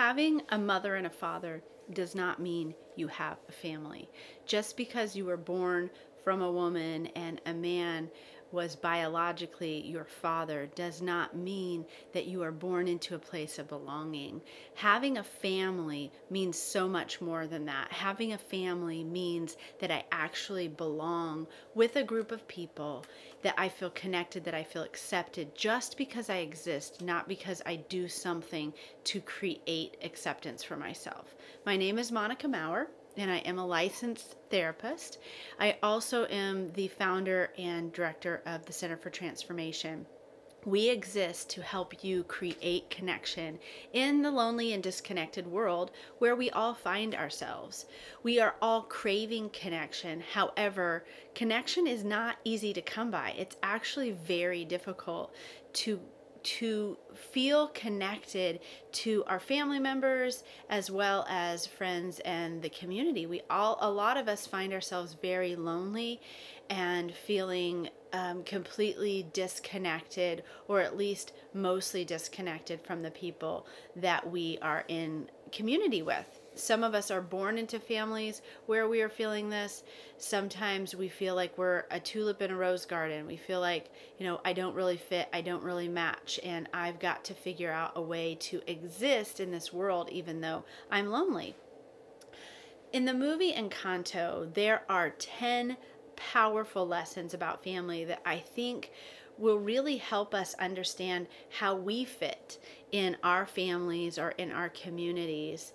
Having a mother and a father does not mean you have a family. Just because you were born from a woman and a man was biologically your father does not mean that you are born into a place of belonging. Having a family means so much more than that. Having a family means that I actually belong with a group of people, that I feel connected, that I feel accepted just because I exist, not because I do something to create acceptance for myself. My name is Monica Mouer, and I am a licensed therapist. I also am the founder and director of the Center for Transformation. We exist to help you create connection in the lonely and disconnected world where we all find ourselves. We are all craving connection. However, connection is not easy to come by. It's actually very difficult to feel connected to our family members as well as friends and the community. A lot of us find ourselves very lonely and feeling completely disconnected, or at least mostly disconnected from the people that we are in community with. Some of us are born into families where we are feeling this. Sometimes we feel like we're a tulip in a rose garden. We feel like, I don't really fit, I don't really match, and I've got to figure out a way to exist in this world even though I'm lonely. In the movie Encanto, there are 10 powerful lessons about family that I think will really help us understand how we fit in our families or in our communities.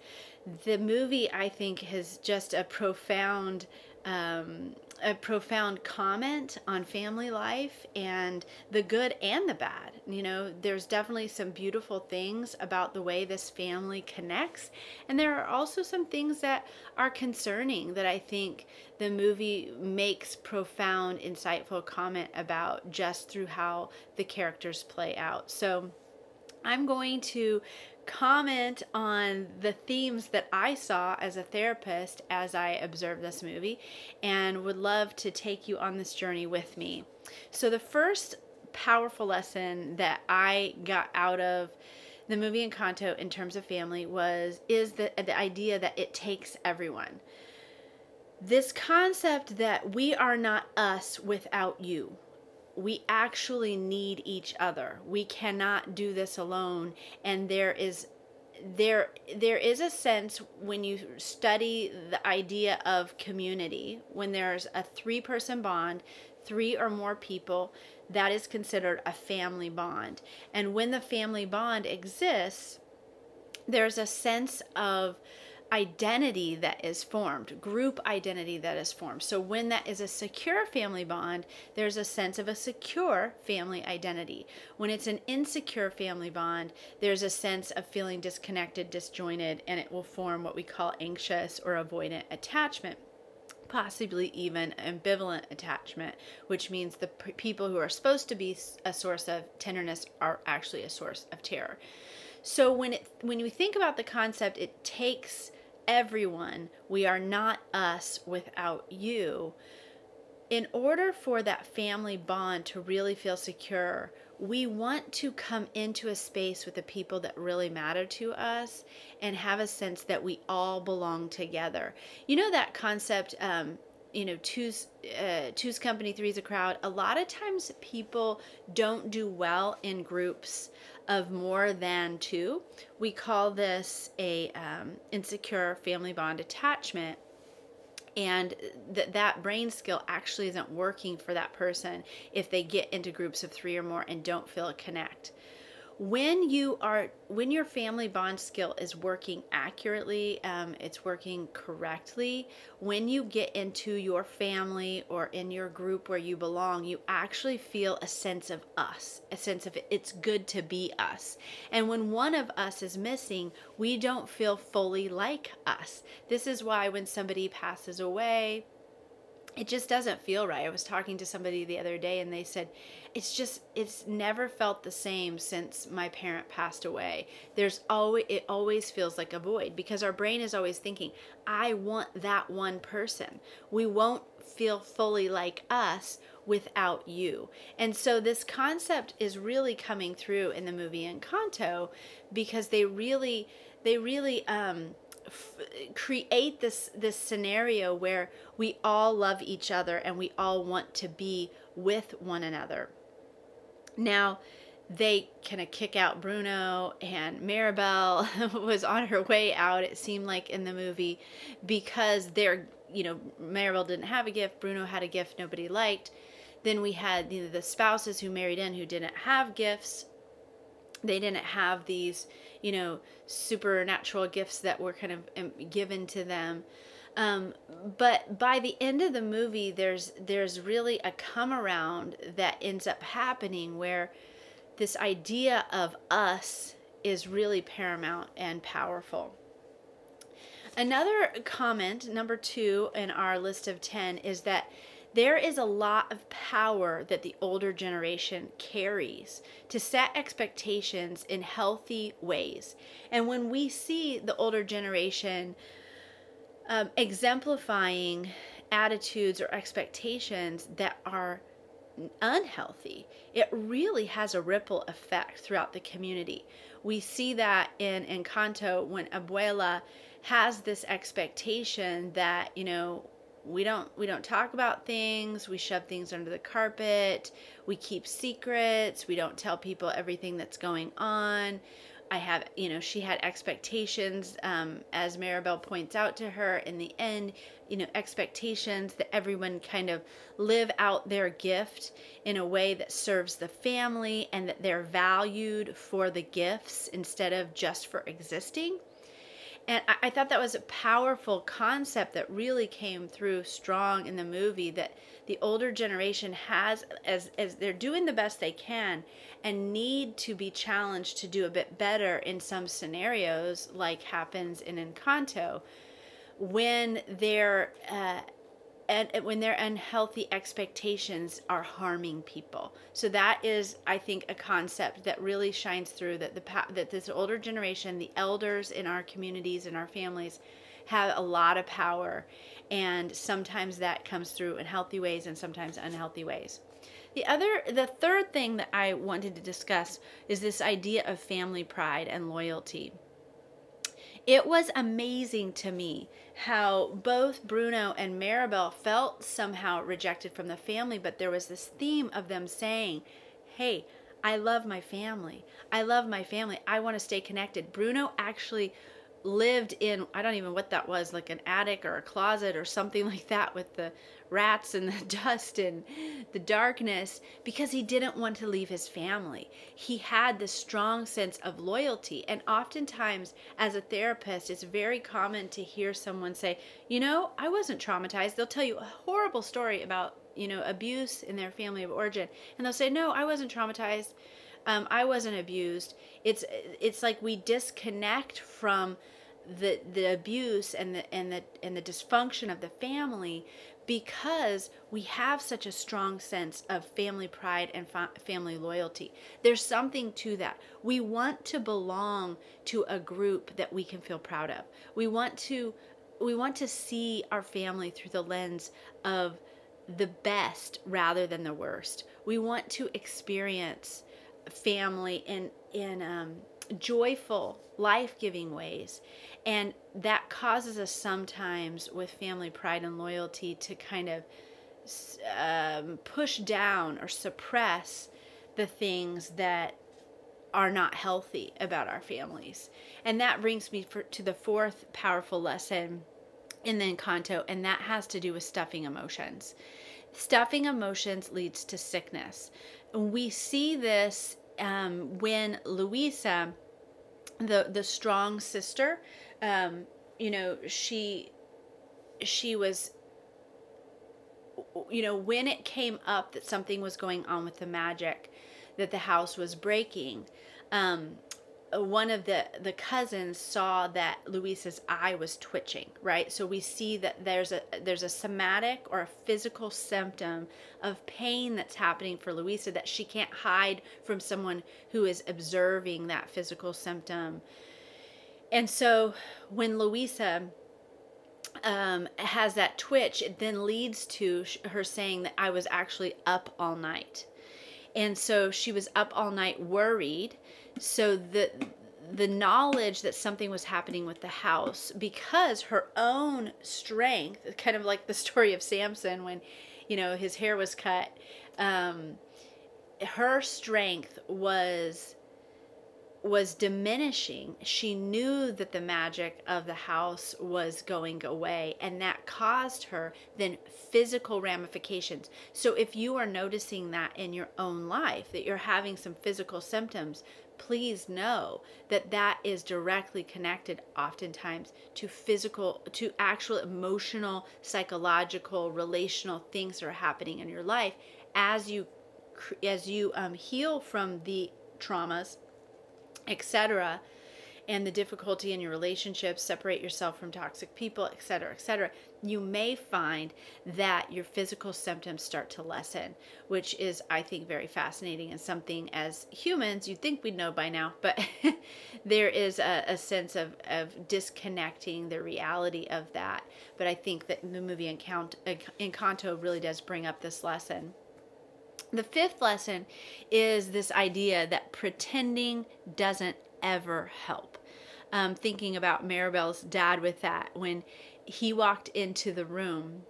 The movie, I think, has just a profound comment on family life and the good and the bad. There's definitely some beautiful things about the way this family connects, and there are also some things that are concerning that I think the movie makes profound, insightful comment about just through how the characters play out. So I'm going to comment on the themes that I saw as a therapist as I observed this movie, and would love to take you on this journey with me. So the first powerful lesson that I got out of the movie Encanto in terms of family is the idea that it takes everyone. This concept that we are not us without you. We actually need each other. We cannot do this alone. And there is a sense when you study the idea of community, when there's a 3-person bond, 3 or more people, that is considered a family bond. And when the family bond exists, there's a sense of identity that is formed, group identity that is formed. So when that is a secure family bond, there's a sense of a secure family identity. When it's an insecure family bond, there's a sense of feeling disconnected, disjointed, and it will form what we call anxious or avoidant attachment, possibly even ambivalent attachment, which means the people who are supposed to be a source of tenderness are actually a source of terror. So when you think about the concept, it takes everyone. We are not us without you. In order for that family bond to really feel secure, we want to come into a space with the people that really matter to us and have a sense that we all belong together. That concept, two's company, three's a crowd. A lot of times people don't do well in groups of more than 2. We call this a insecure family bond attachment. And that brain skill actually isn't working for that person if they get into groups of 3 or more and don't feel a connect. When your family bond skill is working accurately, it's working correctly, when you get into your family or in your group where you belong, you actually feel a sense of us, a sense of it's good to be us. And when one of us is missing, we don't feel fully like us. This is why when somebody passes away, it just doesn't feel right. I was talking to somebody the other day and they said, it's never felt the same since my parent passed away. It always feels like a void because our brain is always thinking, I want that one person. We won't feel fully like us without you. And so this concept is really coming through in the movie Encanto, because they really create this scenario where we all love each other and we all want to be with one another. Now, they kind of kick out Bruno, and Maribel was on her way out, it seemed like, in the movie, because Maribel didn't have a gift, Bruno had a gift nobody liked. Then we had the spouses who married in who didn't have gifts. They didn't have these, supernatural gifts that were kind of given to them. But by the end of the movie, there's really a come around that ends up happening, where this idea of us is really paramount and powerful. Another comment, number 2 in our list of 10, is that there is a lot of power that the older generation carries to set expectations in healthy ways. And when we see the older generation exemplifying attitudes or expectations that are unhealthy, it really has a ripple effect throughout the community. We see that in Encanto, when Abuela has this expectation that, we don't talk about things, we shove things under the carpet, we keep secrets, we don't tell people everything that's going on. She had expectations, as Maribel points out to her in the end, expectations that everyone kind of live out their gift in a way that serves the family, and that they're valued for the gifts instead of just for existing. And I thought that was a powerful concept that really came through strong in the movie, that the older generation has, as they're doing the best they can and need to be challenged to do a bit better in some scenarios, like happens in Encanto, when they're when their unhealthy expectations are harming people. So that is, I think, a concept that really shines through, that this older generation, the elders in our communities and our families, have a lot of power, and sometimes that comes through in healthy ways and sometimes unhealthy ways. The third thing that I wanted to discuss is this idea of family pride and loyalty. It was amazing to me how both Bruno and Maribel felt somehow rejected from the family, but there was this theme of them saying, hey, I love my family. I love my family. I want to stay connected. Bruno actually lived in, I don't even know what that was, like an attic or a closet or something like that, with the rats and the dust and the darkness, because he didn't want to leave his family. He had this strong sense of loyalty. And oftentimes, as a therapist, it's very common to hear someone say, I wasn't traumatized. They'll tell you a horrible story about, abuse in their family of origin, and they'll say, no, I wasn't traumatized. I wasn't abused. It's like we disconnect from the abuse and the dysfunction of the family, because we have such a strong sense of family pride and family loyalty. There's something to that. We want to belong to a group that we can feel proud of. We want to see our family through the lens of the best rather than the worst. We want to experience family in joyful, life-giving ways. And that causes us sometimes, with family pride and loyalty, to kind of push down or suppress the things that are not healthy about our families. And that brings me to the fourth powerful lesson in the Encanto, and that has to do with stuffing emotions. Stuffing emotions leads to sickness. We see this when Luisa, the strong sister, she was, when it came up that something was going on with the magic, that the house was breaking, one of the cousins saw that Luisa's eye was twitching, right? So we see that there's a somatic or a physical symptom of pain that's happening for Luisa that she can't hide from someone who is observing that physical symptom. And so when Luisa has that twitch, it then leads to her saying that I was actually up all night. And so she was up all night worried. So the knowledge that something was happening with the house, because her own strength, kind of like the story of Samson when, his hair was cut, her strength was diminishing. She knew that the magic of the house was going away, and that caused her then physical ramifications. So if you are noticing that in your own life, that you're having some physical symptoms, please know that that is directly connected oftentimes to actual emotional, psychological, relational things that are happening in your life as you heal from the traumas, etc., and the difficulty in your relationships, separate yourself from toxic people, etc., etc., you may find that your physical symptoms start to lessen, which is, I think, very fascinating and something as humans you'd think we'd know by now, but there is a sense of disconnecting the reality of that. But I think that the movie Encanto really does bring up this lesson. The fifth lesson is this idea that pretending doesn't ever help. Thinking about Maribel's dad with that, when he walked into the room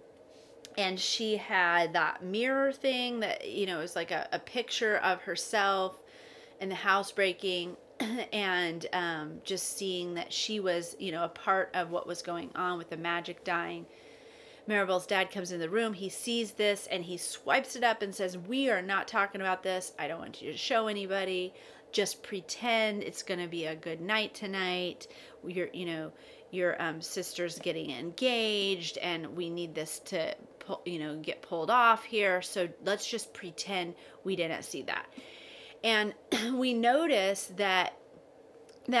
and she had that mirror thing that, it was like a picture of herself and the house breaking and just seeing that she was, a part of what was going on with the magic dying. Maribel's dad comes in the room, he sees this, and he swipes it up and says, "We are not talking about this. I don't want you to show anybody. Just pretend it's going to be a good night tonight. Your sister's getting engaged, and we need this to, get pulled off here. So let's just pretend we didn't see that." And we notice that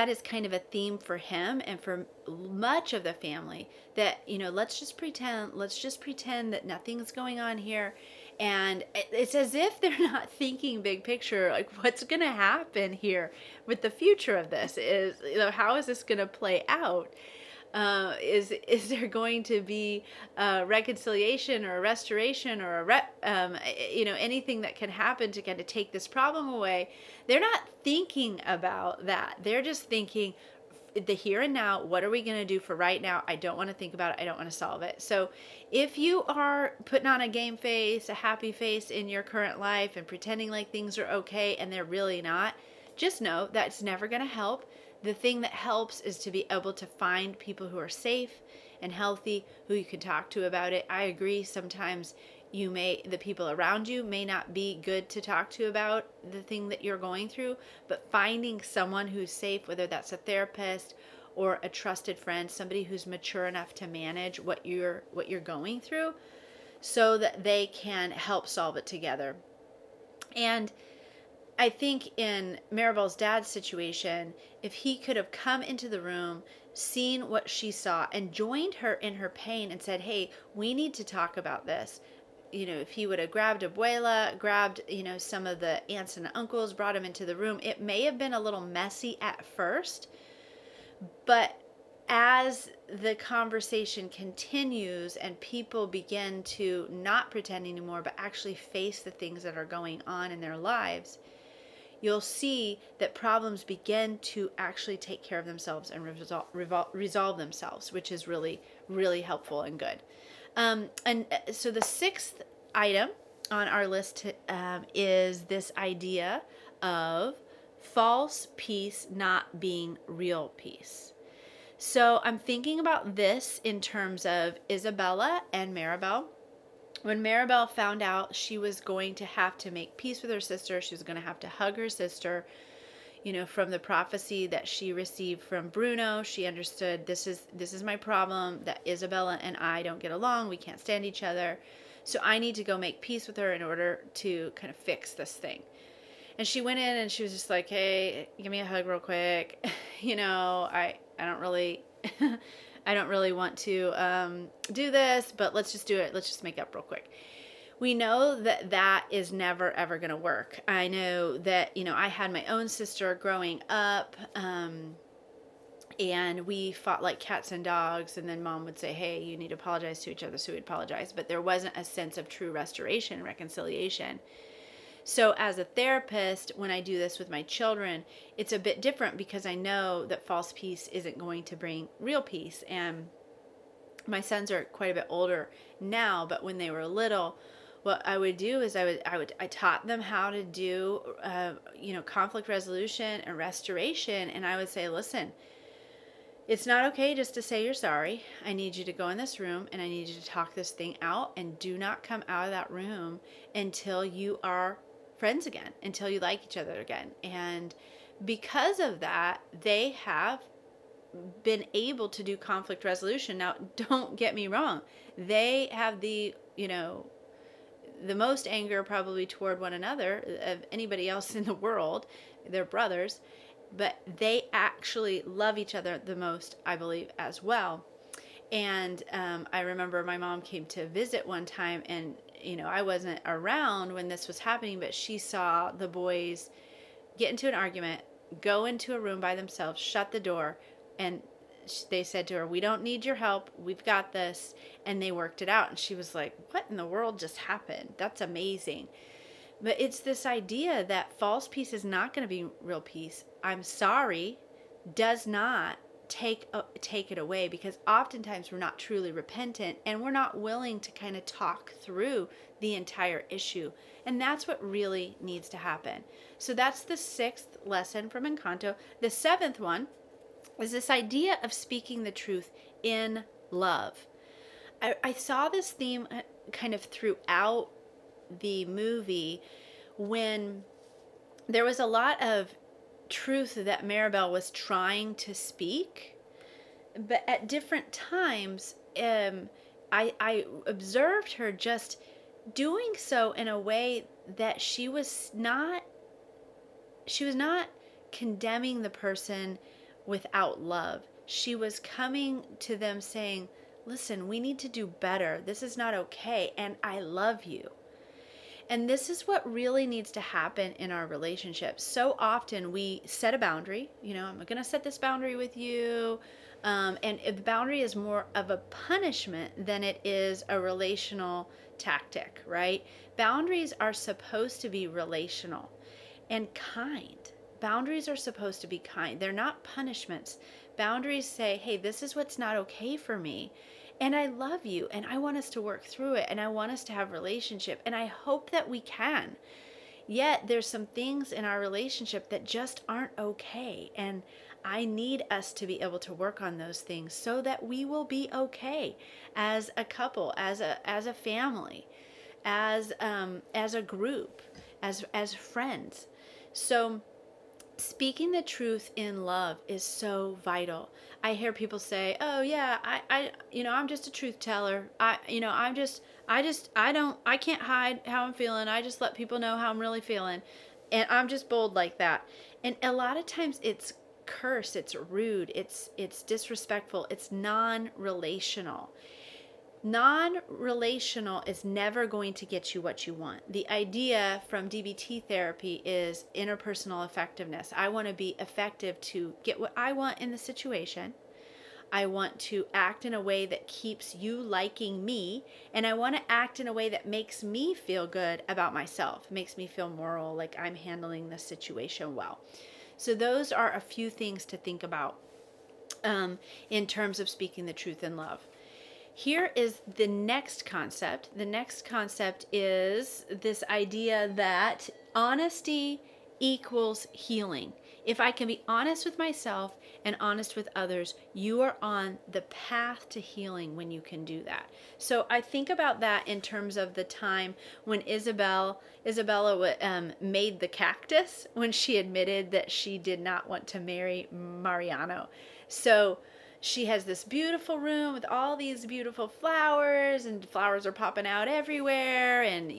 is kind of a theme for him and for much of the family, that, let's just pretend that nothing's going on here. And it's as if they're not thinking big picture, like what's going to happen here with the future of this is, how is this going to play out? Is there going to be a reconciliation or a restoration or anything that can happen to kind of take this problem away? They're not thinking about that. They're just thinking the here and now. What are we going to do for right now? I don't want to think about it. I don't want to solve it. So if you are putting on a game face, a happy face in your current life and pretending like things are okay and they're really not, just know that's never going to help. The thing that helps is to be able to find people who are safe and healthy, who you can talk to about it. I agree, sometimes the people around you may not be good to talk to about the thing that you're going through, but finding someone who's safe, whether that's a therapist or a trusted friend, somebody who's mature enough to manage what you're going through, so that they can help solve it together. And I think in Maribel's dad's situation, if he could have come into the room, seen what she saw, and joined her in her pain and said, "Hey, we need to talk about this." If he would have grabbed Abuela, grabbed, some of the aunts and uncles, brought him into the room, it may have been a little messy at first, but as the conversation continues and people begin to not pretend anymore, but actually face the things that are going on in their lives, you'll see that problems begin to actually take care of themselves and resolve themselves, which is really, really helpful and good. So the sixth item on our list is this idea of false peace not being real peace. So I'm thinking about this in terms of Isabella and Maribel. When Maribel found out she was going to have to make peace with her sister, she was going to have to hug her sister, from the prophecy that she received from Bruno, she understood this is my problem, that Isabella and I don't get along, we can't stand each other, so I need to go make peace with her in order to kind of fix this thing. And she went in and she was just like, "Hey, give me a hug real quick. I don't really I don't really want to do this, but let's just do it. Let's just make up real quick." We know that is never, ever going to work. I know that, I had my own sister growing up, and we fought like cats and dogs, and then mom would say, hey, you need to apologize to each other, so we'd apologize, but there wasn't a sense of true restoration and reconciliation. So as a therapist, when I do this with my children, it's a bit different because I know that false peace isn't going to bring real peace. And my sons are quite a bit older now, but when they were little, what I would do is I taught them how to do conflict resolution and restoration. And I would say, listen, it's not okay just to say you're sorry. I need you to go in this room and I need you to talk this thing out, and do not come out of that room until you are friends again, until you like each other again. And because of that, they have been able to do conflict resolution. Now, don't get me wrong. They have the most anger probably toward one another of anybody else in the world. They're brothers, but they actually love each other the most, I believe, as well. And I remember my mom came to visit one time, and I wasn't around when this was happening, but she saw the boys get into an argument, go into a room by themselves, shut the door, and they said to her, we don't need your help, we've got this. And they worked it out, and she was like, what in the world just happened? That's amazing. But it's this idea that false peace is not going to be real peace. I'm sorry does not take it away, because oftentimes we're not truly repentant and we're not willing to kind of talk through the entire issue. And that's what really needs to happen. So that's the 6th lesson from Encanto. The 7th one is this idea of speaking the truth in love. I saw this theme kind of throughout the movie, when there was a lot of truth that Maribel was trying to speak, but at different times I observed her just doing so in a way that she was not condemning the person without love. She was coming to them saying, listen, we need to do better. This is not okay, and I love you. And this is what really needs to happen in our relationships. So often we set a boundary, I'm going to set this boundary with you. And if the boundary is more of a punishment than it is a relational tactic, right? Boundaries are supposed to be relational and kind. Boundaries are supposed to be kind. They're not punishments. Boundaries say, hey, this is what's not okay for me. And I love you, and I want us to work through it, and I want us to have a relationship, and I hope that we can. Yet there's some things in our relationship that just aren't okay, and I need us to be able to work on those things so that we will be okay as a couple, as a family, as a group, as friends. So speaking the truth in love is so vital. I hear people say, "Oh yeah, I'm just a truth teller. I can't hide how I'm feeling. I just let people know how I'm really feeling, and I'm just bold like that." And a lot of times it's curse, it's rude, it's disrespectful, it's non-relational. Non-relational is never going to get you what you want. The idea from DBT therapy is interpersonal effectiveness. I want to be effective to get what I want in the situation. I want to act in a way that keeps you liking me, and I want to act in a way that makes me feel good about myself, makes me feel moral, like I'm handling the situation well. So those are a few things to think about in terms of speaking the truth in love. Here is the next concept. The next concept is this idea that honesty equals healing. If I can be honest with myself and honest with others, you are on the path to healing when you can do that. So I think about that in terms of the time when Isabella made the cactus, when she admitted that she did not want to marry Mariano. So she has this beautiful room with all these beautiful flowers, and flowers are popping out everywhere, and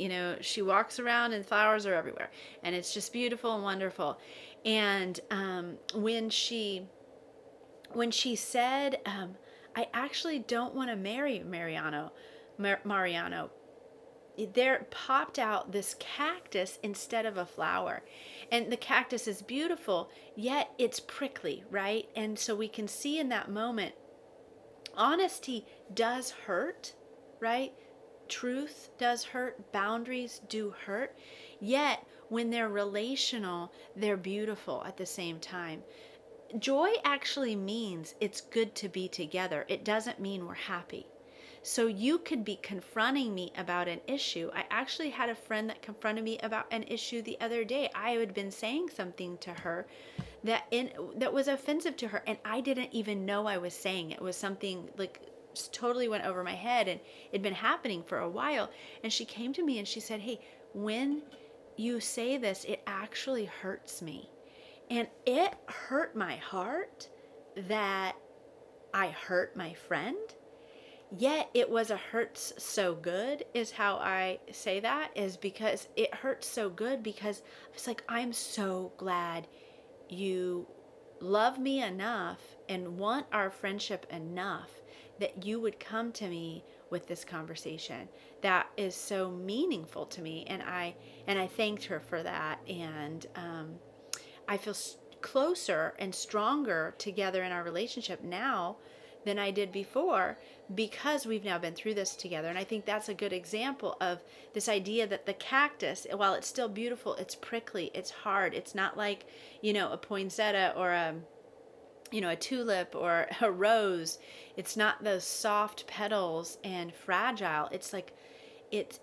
she walks around and flowers are everywhere, and it's just beautiful and wonderful. And when she said, I actually don't want to marry Mariano, there popped out this cactus instead of a flower. And the cactus is beautiful, yet it's prickly, right? And so we can see in that moment, honesty does hurt, right? Truth does hurt, boundaries do hurt. Yet, when they're relational, they're beautiful at the same time. Joy actually means it's good to be together. It doesn't mean we're happy. So you could be confronting me about an issue. I actually had a friend that confronted me about an issue the other day. I had been saying something to her that was offensive to her, and I didn't even know I was saying it. It was something like just totally went over my head, and it'd been happening for a while. And she came to me and she said, "Hey, when you say this, it actually hurts me." And it hurt my heart that I hurt my friend. Yet it was a hurts so good, is how I say that, is because it hurts so good, because I was like, I'm so glad you love me enough and want our friendship enough that you would come to me with this conversation. That is so meaningful to me, and I thanked her for that, and I feel closer and stronger together in our relationship now than I did before, because we've now been through this together. And I think that's a good example of this idea that the cactus, while it's still beautiful, it's prickly, it's hard. It's not like, a poinsettia or a tulip or a rose. It's not those soft petals and fragile. It's like it's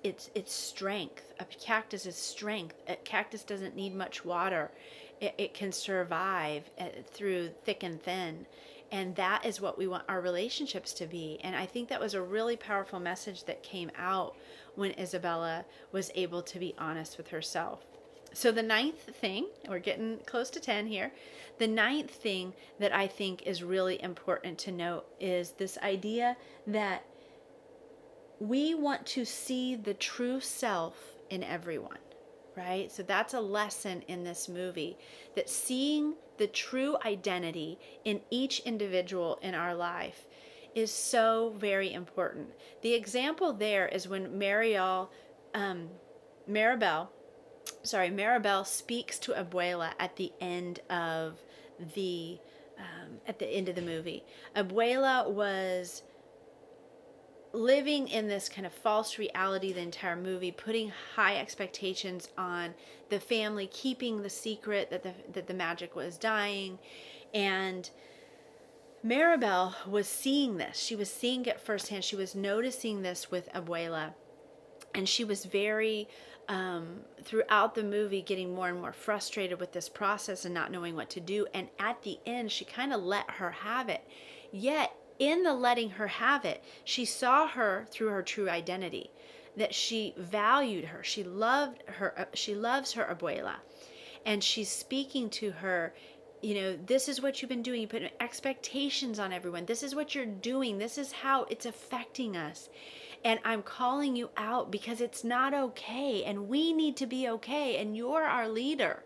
strength. A cactus is strength. A cactus doesn't need much water. It can survive through thick and thin. And that is what we want our relationships to be. And I think that was a really powerful message that came out when Isabella was able to be honest with herself. So the ninth thing, we're getting close to 10 here. The ninth thing that I think is really important to note is this idea that we want to see the true self in everyone, right? So that's a lesson in this movie, that seeing the true identity in each individual in our life is so very important. The example there is when Maribel speaks to Abuela at the end of the movie. Abuela was living in this kind of false reality the entire movie, putting high expectations on the family, keeping the secret that the magic was dying. And Maribel was seeing this. She was seeing it firsthand. She was noticing this with Abuela. And she was very, throughout the movie, getting more and more frustrated with this process and not knowing what to do. And at the end, she kind of let her have it. Yet, in the letting her have it, she saw her through her true identity, that she valued her. She loved her. She loves her abuela. And she's speaking to her, this is what you've been doing. You put expectations on everyone. This is what you're doing. This is how it's affecting us. And I'm calling you out because it's not okay. And we need to be okay. And you're our leader.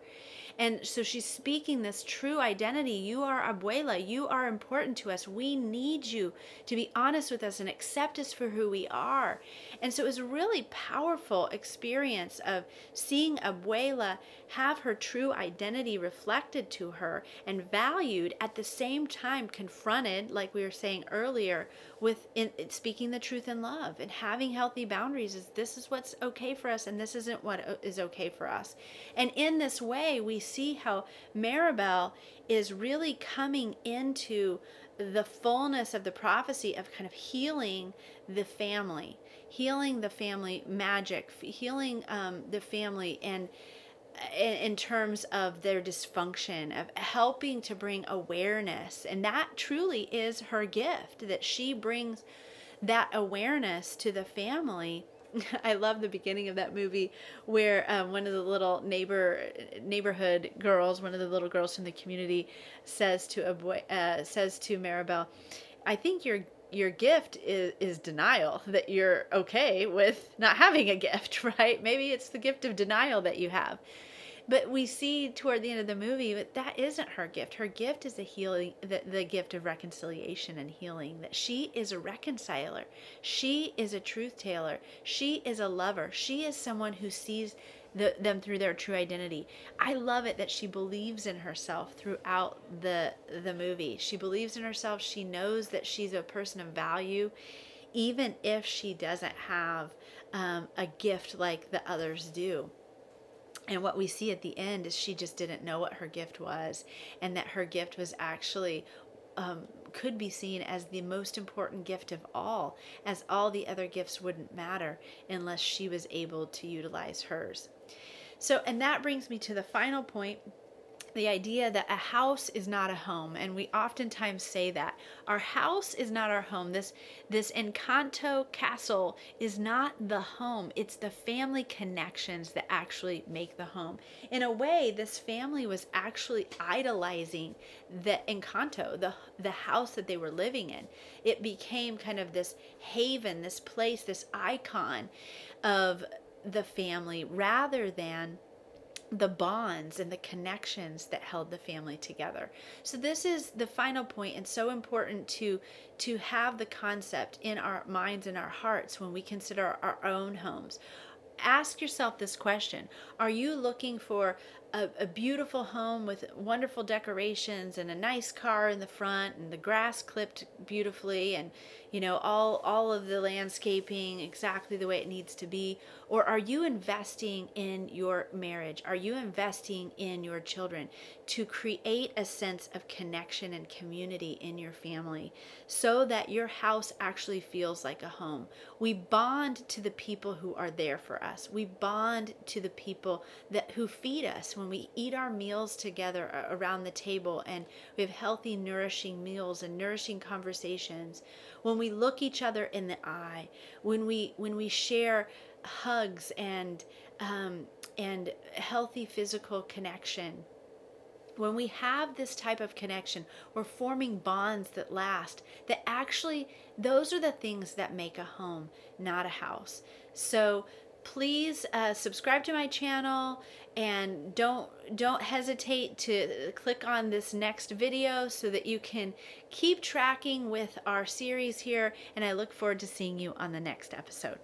And so she's speaking this true identity. You are abuela. You are important to us. We need you to be honest with us and accept us for who we are. And so it was a really powerful experience of seeing abuela have her true identity reflected to her and valued, at the same time confronted, like we were saying earlier, with speaking the truth in love and having healthy boundaries. This is what's okay for us, and this isn't what is okay for us. And in this way, we see how Maribel is really coming into the fullness of the prophecy of kind of healing the family magic, healing the family, and in terms of their dysfunction, of helping to bring awareness. And that truly is her gift, that she brings that awareness to the family. I love the beginning of that movie where one of the little neighborhood girls, one of the little girls from the community, says to Maribel, "I think your gift is denial, that you're okay with not having a gift," right? Maybe it's the gift of denial that you have. But we see toward the end of the movie that that isn't her gift. Her gift is a healing, the gift of reconciliation and healing, that she is a reconciler. She is a truth teller. She is a lover. She is someone who sees them through their true identity. I love it that she believes in herself throughout the movie. She believes in herself. She knows that she's a person of value, even if she doesn't have a gift like the others do. And what we see at the end is she just didn't know what her gift was, and that her gift was actually could be seen as the most important gift of all, as all the other gifts wouldn't matter unless she was able to utilize hers. So, and that brings me to the final point, the idea that a house is not a home. And we oftentimes say that our house is not our home. This Encanto castle is not the home. It's the family connections that actually make the home. In a way, this family was actually idolizing the Encanto, the house that they were living in. It became kind of this haven, this place, this icon of the family, rather than the bonds and the connections that held the family together. So this is the final point, and so important to have the concept in our minds and our hearts when we consider our own homes. Ask yourself this question: are you looking for a beautiful home with wonderful decorations and a nice car in the front and the grass clipped beautifully, and all of the landscaping exactly the way it needs to be? Or are you investing in your marriage? Are you investing in your children to create a sense of connection and community in your family so that your house actually feels like a home? We bond to the people who are there for us. We bond to the people who feed us when we eat our meals together around the table, and we have healthy, nourishing meals and nourishing conversations. When we look each other in the eye, when we share hugs and healthy physical connection. When we have this type of connection, we're forming bonds that last, that actually, those are the things that make a home, not a house. So please subscribe to my channel, and don't hesitate to click on this next video so that you can keep tracking with our series here, and I look forward to seeing you on the next episode.